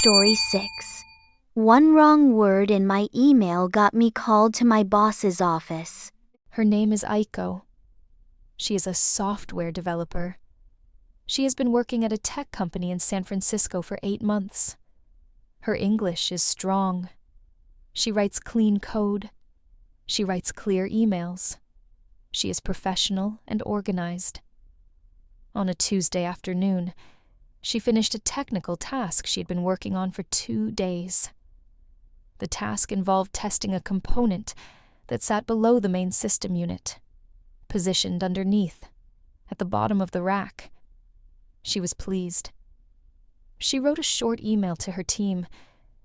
Story 6. One wrong word in my email got me called to my boss's office. Her name is Aiko. She is a software developer. She has been working at a tech company in San Francisco for 8 months. Her English is strong. She writes clean code. She writes clear emails. She is professional and organized. On a Tuesday afternoon, she finished a technical task she had been working on for 2 days. The task involved testing a component that sat below the main system unit, positioned underneath, at the bottom of the rack. She was pleased. She wrote a short email to her team.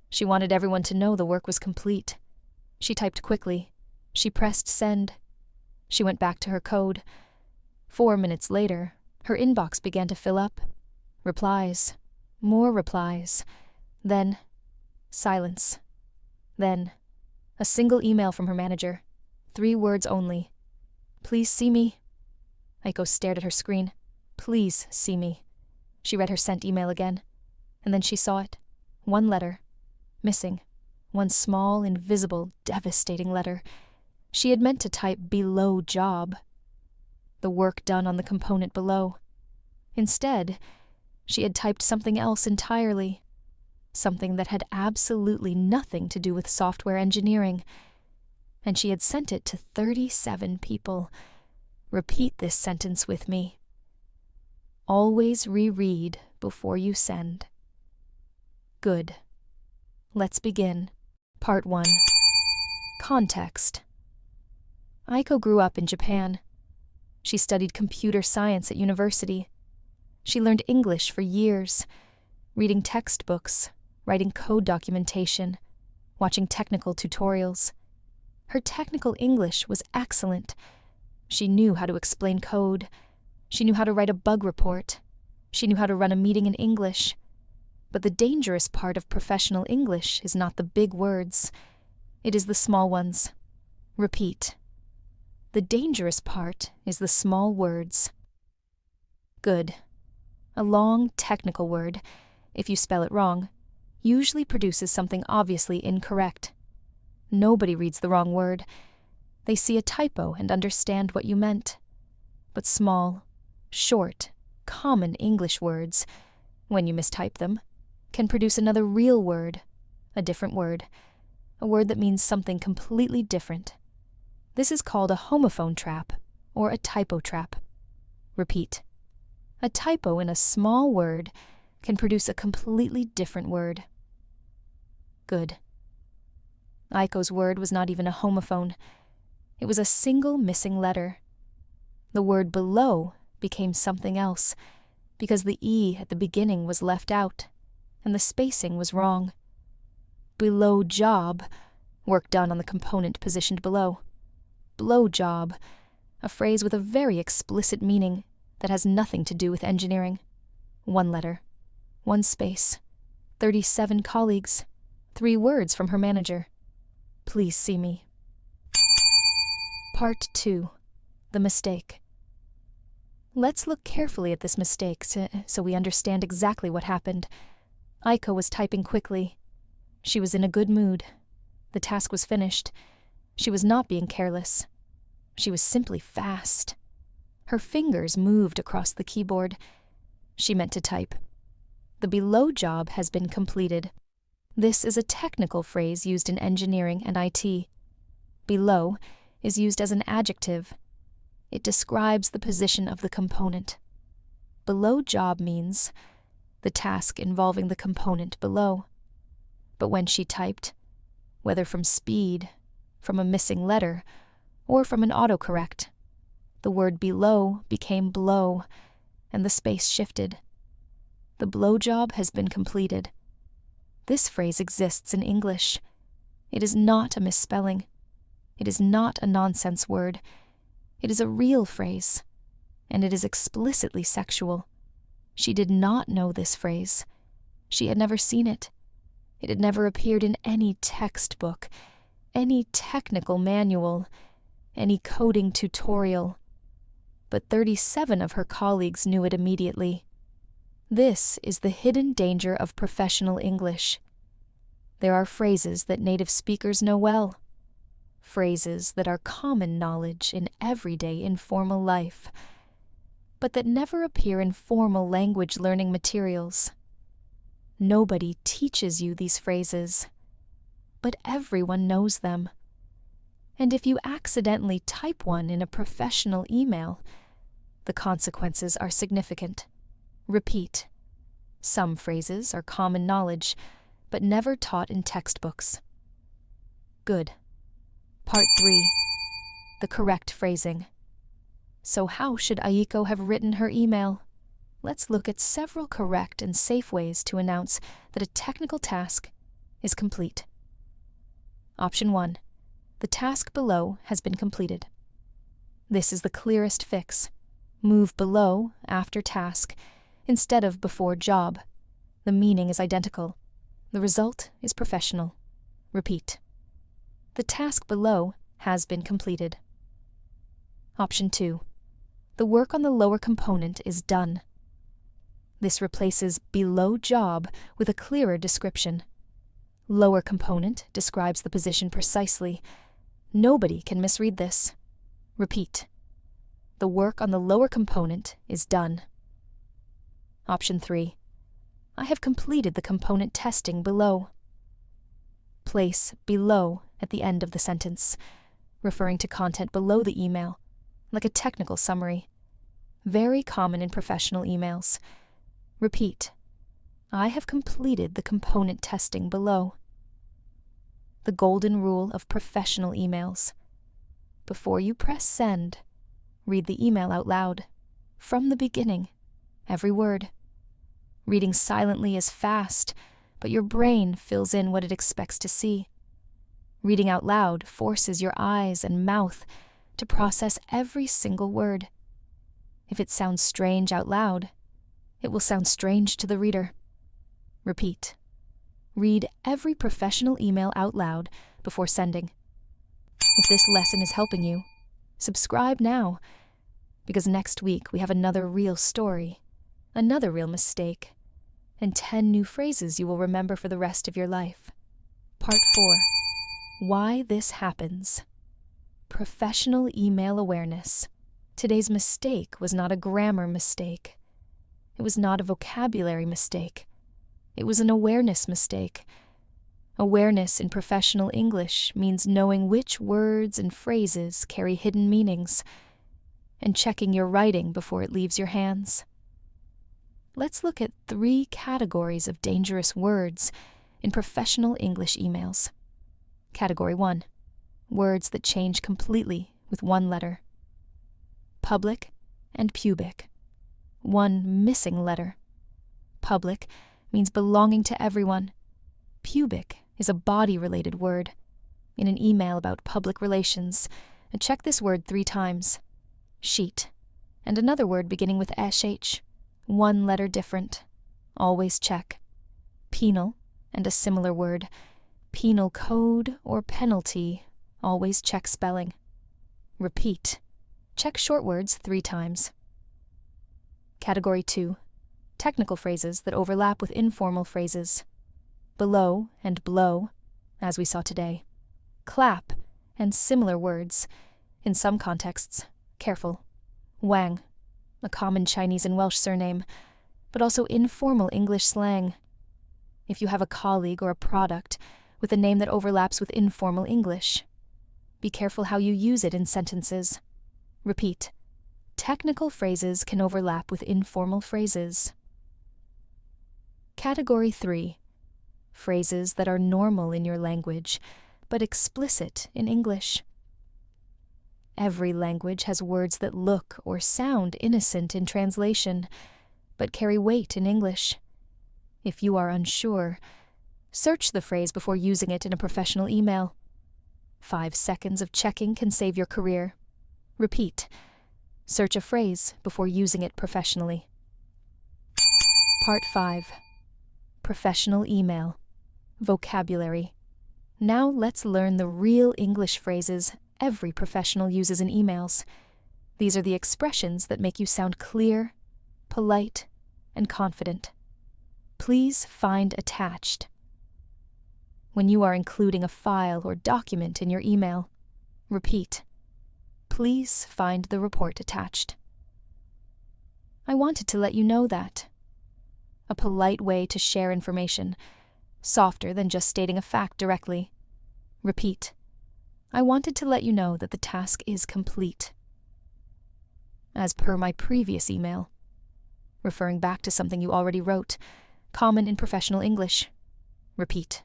She wanted everyone to know the work was complete. She typed quickly. She pressed send. She went back to her code. 4 minutes later, her inbox began to fill up. Replies. More replies. Then, silence. Then, a single email from her manager. 3 words only. Please see me. Aiko stared at her screen. Please see me. She read her sent email again, and then she saw it. 1 letter. Missing. 1 small, invisible, devastating letter. She had meant to type below job. The work done on the component below. Instead, she had typed something else entirely. Something that had absolutely nothing to do with software engineering. And she had sent it to 37 people. Repeat this sentence with me. Always reread before you send. Good. Let's begin. Part 1. Context. Aiko grew up in Japan. She studied computer science at university. She learned English for years, reading textbooks, writing code documentation, watching technical tutorials. Her technical English was excellent. She knew how to explain code. She knew how to write a bug report. She knew how to run a meeting in English. But the dangerous part of professional English is not the big words. It is the small ones. Repeat. The dangerous part is the small words. Good. A long, technical word, if you spell it wrong, usually produces something obviously incorrect. Nobody reads the wrong word. They see a typo and understand what you meant. But small, short, common English words, when you mistype them, can produce another real word, a different word, a word that means something completely different. This is called a homophone trap or a typo trap. Repeat. A typo in a small word can produce a completely different word. Good. Aiko's word was not even a homophone. It was a single missing letter. The word below became something else because the E at the beginning was left out and the spacing was wrong. Below job, work done on the component positioned below. Blow job, a phrase with a very explicit meaning that has nothing to do with engineering. 1 letter, 1 space, 37 colleagues, 3 words from her manager. Please see me. Part 2. The mistake. Let's look carefully at this mistake so we understand exactly what happened. Aiko was typing quickly. She was in a good mood. The task was finished. She was not being careless. She was simply fast. Her fingers moved across the keyboard. She meant to type. The below job has been completed. This is a technical phrase used in engineering and IT. Below is used as an adjective. It describes the position of the component. Below job means the task involving the component below. But when she typed, whether from speed, from a missing letter, or from an autocorrect, the word below became blow, and the space shifted. The blowjob has been completed. This phrase exists in English. It is not a misspelling. It is not a nonsense word. It is a real phrase, and it is explicitly sexual. She did not know this phrase. She had never seen it. It had never appeared in any textbook, any technical manual, any coding tutorial. But 37 of her colleagues knew it immediately. This is the hidden danger of professional English. There are phrases that native speakers know well, phrases that are common knowledge in everyday informal life, but that never appear in formal language learning materials. Nobody teaches you these phrases, but everyone knows them. And if you accidentally type one in a professional email, the consequences are significant. Repeat. Some phrases are common knowledge, but never taught in textbooks. Good. Part 3. The correct phrasing. So how should Aiko have written her email? Let's look at several correct and safe ways to announce that a technical task is complete. Option 1. The task below has been completed. This is the clearest fix. Move below after task instead of before job. The meaning is identical. The result is professional. Repeat. The task below has been completed. Option 2. The work on the lower component is done. This replaces below job with a clearer description. Lower component describes the position precisely. Nobody can misread this. Repeat. The work on the lower component is done. Option 3. I have completed the component testing below. Place below at the end of the sentence, referring to content below the email, like a technical summary. Very common in professional emails. Repeat. I have completed the component testing below. The golden rule of professional emails. Before you press send, read the email out loud, from the beginning, every word. Reading silently is fast, but your brain fills in what it expects to see. Reading out loud forces your eyes and mouth to process every single word. If it sounds strange out loud, it will sound strange to the reader. Repeat. Read every professional email out loud before sending. If this lesson is helping you, subscribe now, because next week we have another real story, another real mistake, and 10 new phrases you will remember for the rest of your life. Part 4. Why this happens. Professional email awareness. Today's mistake was not a grammar mistake. It was not a vocabulary mistake. It was an awareness mistake. Awareness in professional English means knowing which words and phrases carry hidden meanings, and checking your writing before it leaves your hands. Let's look at 3 categories of dangerous words in professional English emails. Category 1. Words that change completely with one letter. Public and pubic. One missing letter. Public means belonging to everyone. Pubic is a body-related word. In an email about public relations, check this word 3 times. Sheet. And another word beginning with sh. One letter different. Always check. Penal and a similar word. Penal code or penalty. Always check spelling. Repeat. Check short words 3 times. Category 2. Technical phrases that overlap with informal phrases. Below and blow, as we saw today. Clap and similar words. In some contexts, careful. Wang, a common Chinese and Welsh surname, but also informal English slang. If you have a colleague or a product with a name that overlaps with informal English, be careful how you use it in sentences. Repeat. Technical phrases can overlap with informal phrases. Category 3. Phrases that are normal in your language, but explicit in English. Every language has words that look or sound innocent in translation, but carry weight in English. If you are unsure, search the phrase before using it in a professional email. 5 seconds of checking can save your career. Repeat. Search a phrase before using it professionally. Part 5. Professional email. Vocabulary. Now let's learn the real English phrases every professional uses in emails. These are the expressions that make you sound clear, polite, and confident. Please find attached. When you are including a file or document in your email, repeat, please find the report attached. I wanted to let you know that. A polite way to share information, softer than just stating a fact directly. Repeat, I wanted to let you know that the task is complete. As per my previous email, referring back to something you already wrote, common in professional English. Repeat,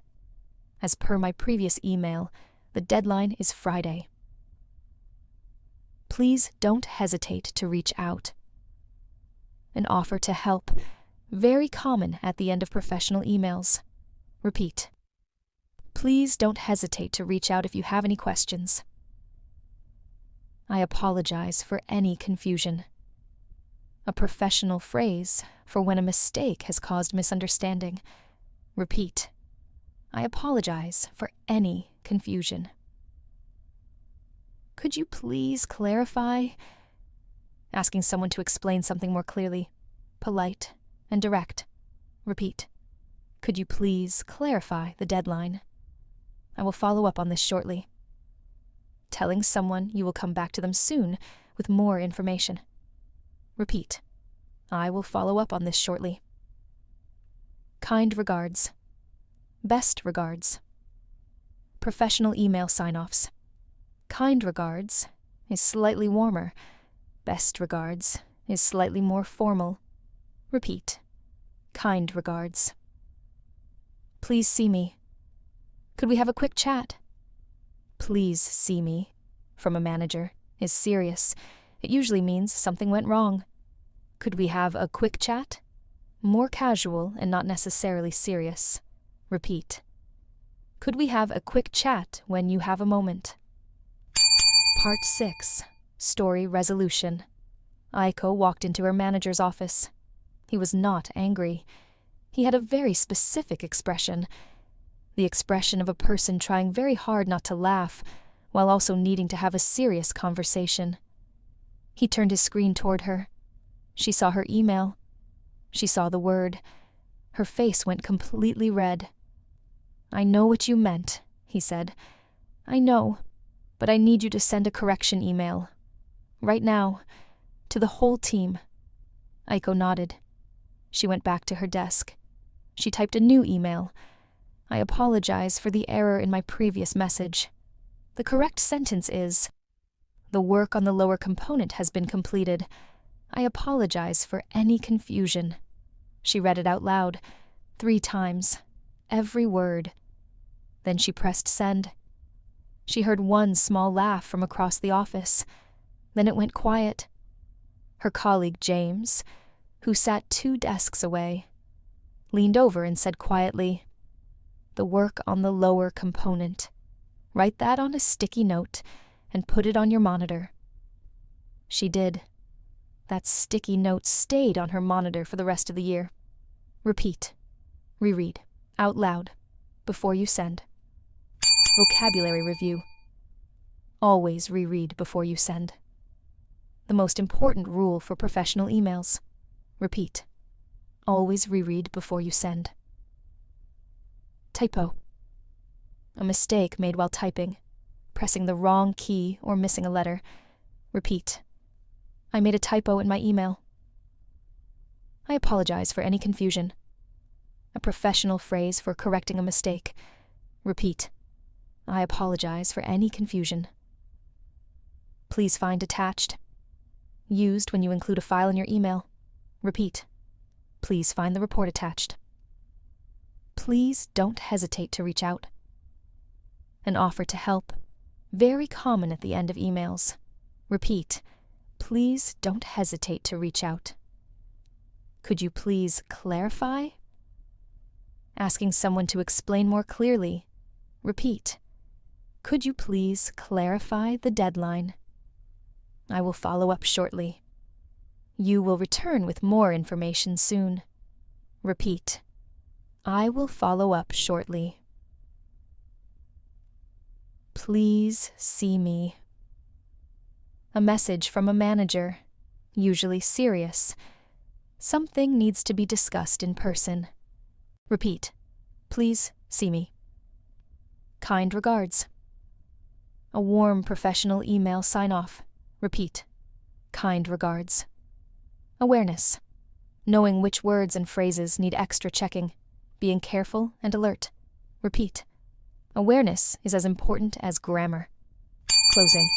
as per my previous email, the deadline is Friday. Please don't hesitate to reach out. An offer to help, very common at the end of professional emails. Repeat, please don't hesitate to reach out if you have any questions. I apologize for any confusion. A professional phrase for when a mistake has caused misunderstanding. Repeat, I apologize for any confusion. Could you please clarify? Asking someone to explain something more clearly, polite and direct. Repeat, could you please clarify the deadline? I will follow up on this shortly. Telling someone you will come back to them soon with more information. Repeat, I will follow up on this shortly. Kind regards. Best regards. Professional email sign-offs. Kind regards is slightly warmer. Best regards is slightly more formal. Repeat, kind regards. Please see me. Could we have a quick chat? Please see me, from a manager, is serious. It usually means something went wrong. Could we have a quick chat? More casual and not necessarily serious. Repeat. Could we have a quick chat when you have a moment? Part 6. Story resolution. Aiko walked into her manager's office. He was not angry. He had a very specific expression. The expression of a person trying very hard not to laugh, while also needing to have a serious conversation. He turned his screen toward her. She saw her email. She saw the word. Her face went completely red. I know what you meant, he said. I know, but I need you to send a correction email. Right now, to the whole team. Aiko nodded. She went back to her desk. She typed a new email. I apologize for the error in my previous message. The correct sentence is, the work on the lower component has been completed. I apologize for any confusion. She read it out loud, 3 times, every word. Then she pressed send. She heard one small laugh from across the office. Then it went quiet. Her colleague James, who sat 2 desks away, leaned over and said quietly, the work on the lower component. Write that on a sticky note and put it on your monitor. She did. That sticky note stayed on her monitor for the rest of the year. Repeat. Reread. Out loud. Before you send. Vocabulary review. Always reread before you send. The most important rule for professional emails. Repeat. Always reread before you send. Typo. A mistake made while typing. Pressing the wrong key or missing a letter. Repeat. I made a typo in my email. I apologize for any confusion. A professional phrase for correcting a mistake. Repeat. I apologize for any confusion. Please find attached. Used when you include a file in your email. Repeat. Please find the report attached. Please don't hesitate to reach out. An offer to help. Very common at the end of emails. Repeat. Please don't hesitate to reach out. Could you please clarify? Asking someone to explain more clearly. Repeat. Could you please clarify the deadline? I will follow up shortly. You will return with more information soon. Repeat. I will follow up shortly. Please see me. A message from a manager, usually serious. Something needs to be discussed in person. Repeat. Please see me. Kind regards. A warm professional email sign-off. Repeat. Kind regards. Awareness. Knowing which words and phrases need extra checking. Being careful and alert. Repeat. Awareness is as important as grammar. Closing.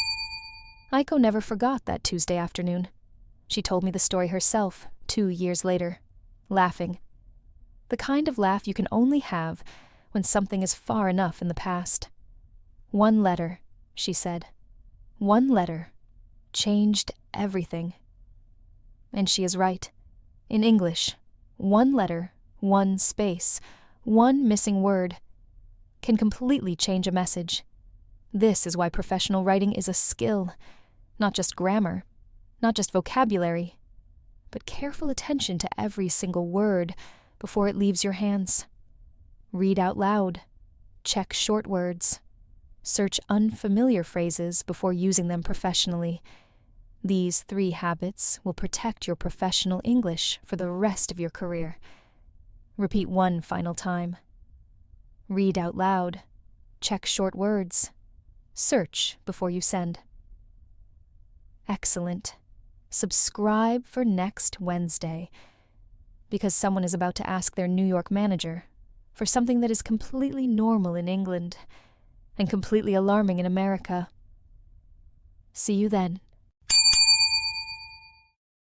Aiko never forgot that Tuesday afternoon. She told me the story herself 2 years later, laughing. The kind of laugh you can only have when something is far enough in the past. One letter, she said. One letter changed everything. And she is right. In English, one letter, one space, one missing word can completely change a message. This is why professional writing is a skill, not just grammar, not just vocabulary, but careful attention to every single word before it leaves your hands. Read out loud. Check short words. Search unfamiliar phrases before using them professionally. These 3 habits will protect your professional English for the rest of your career. Repeat one final time. Read out loud. Check short words. Search before you send. Excellent. Subscribe for next Wednesday, because someone is about to ask their New York manager for something that is completely normal in England and completely alarming in America. See you then.